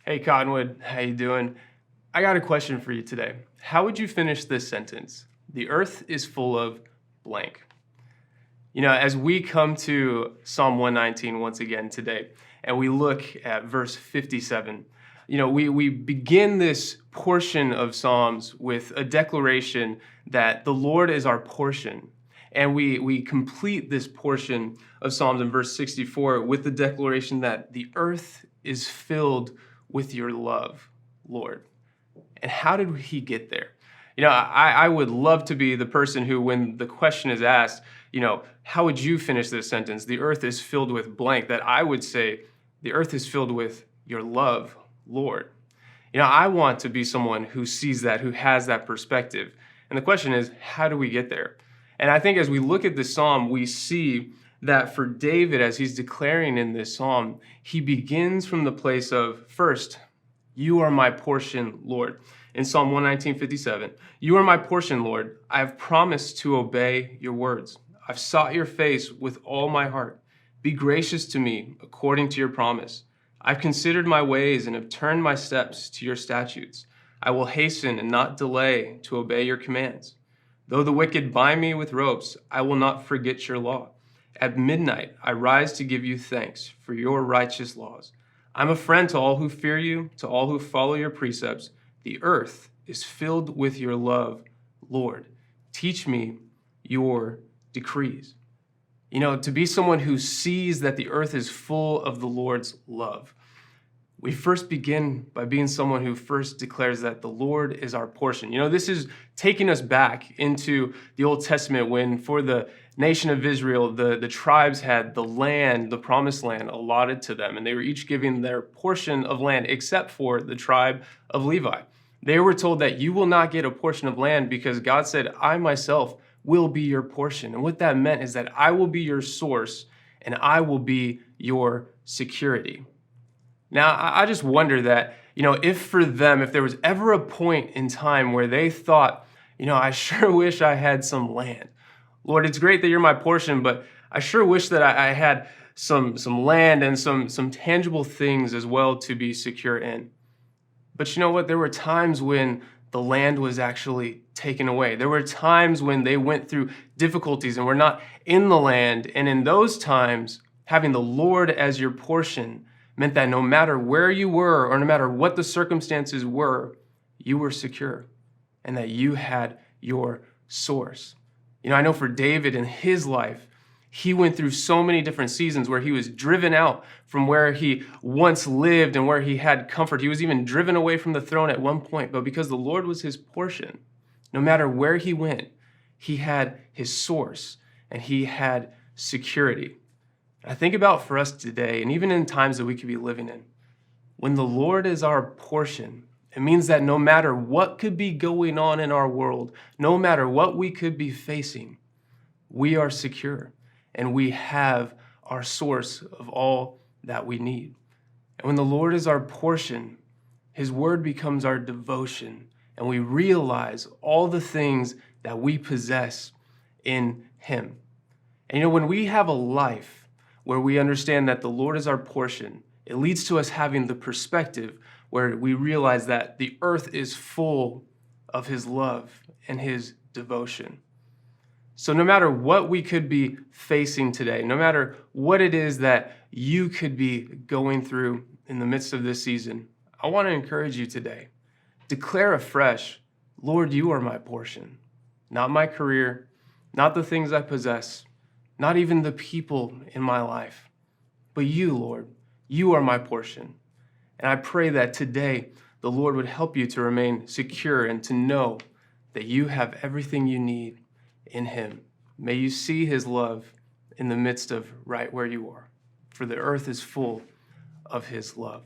Hey Cottonwood, how you doing? I got a question for you today. How would you finish this sentence? The earth is full of blank. As we come to Psalm 119 once again today, and we look at verse 57, we begin this portion of Psalms with a declaration that the Lord is our portion. And we complete this portion of Psalms in verse 64 with the declaration that the earth is filled with your love, Lord. And how did he get there? I would love to be the person who, when the question is asked, how would you finish this sentence? The earth is filled with blank, that I would say, the earth is filled with your love, Lord. I want to be someone who sees that, who has that perspective. And the question is, how do we get there? And I think as we look at this psalm, we see that for David, as he's declaring in this psalm, he begins from the place of, first, you are my portion, Lord. In Psalm 119:57, you are my portion, Lord. I have promised to obey your words. I've sought your face with all my heart. Be gracious to me according to your promise. I've considered my ways and have turned my steps to your statutes. I will hasten and not delay to obey your commands. Though the wicked bind me with ropes, I will not forget your law. At midnight, I rise to give you thanks for your righteous laws. I'm a friend to all who fear you, to all who follow your precepts. The earth is filled with your love, Lord. Teach me your decrees. To be someone who sees that the earth is full of the Lord's love. We first begin by being someone who first declares that the Lord is our portion. This is taking us back into the Old Testament when for the nation of Israel, the tribes had the land, the promised land, allotted to them. And they were each given their portion of land except for the tribe of Levi. They were told that you will not get a portion of land because God said, I myself will be your portion. And what that meant is that I will be your source and I will be your security. Now, I just wonder that, if for them, if there was ever a point in time where they thought, I sure wish I had some land. Lord, it's great that you're my portion, but I sure wish that I had some land and some tangible things as well to be secure in. But you know what? There were times when the land was actually taken away. There were times when they went through difficulties and were not in the land. And in those times, having the Lord as your portion meant that no matter where you were or no matter what the circumstances were, you were secure and that you had your source. I know for David in his life, he went through so many different seasons where he was driven out from where he once lived and where he had comfort. He was even driven away from the throne at one point, but because the Lord was his portion, no matter where he went, he had his source and he had security. I think about for us today, and even in times that we could be living in, when the Lord is our portion, it means that no matter what could be going on in our world, no matter what we could be facing, we are secure and we have our source of all that we need. And when the Lord is our portion, his word becomes our devotion, and we realize all the things that we possess in him. And when we have a life where we understand that the Lord is our portion, it leads to us having the perspective where we realize that the earth is full of his love and his devotion. So no matter what we could be facing today, no matter what it is that you could be going through in the midst of this season, I want to encourage you today. Declare afresh, Lord, you are my portion, not my career, not the things I possess, not even the people in my life, but you, Lord, you are my portion. And I pray that today the Lord would help you to remain secure and to know that you have everything you need in him. May you see his love in the midst of right where you are, for the earth is full of his love.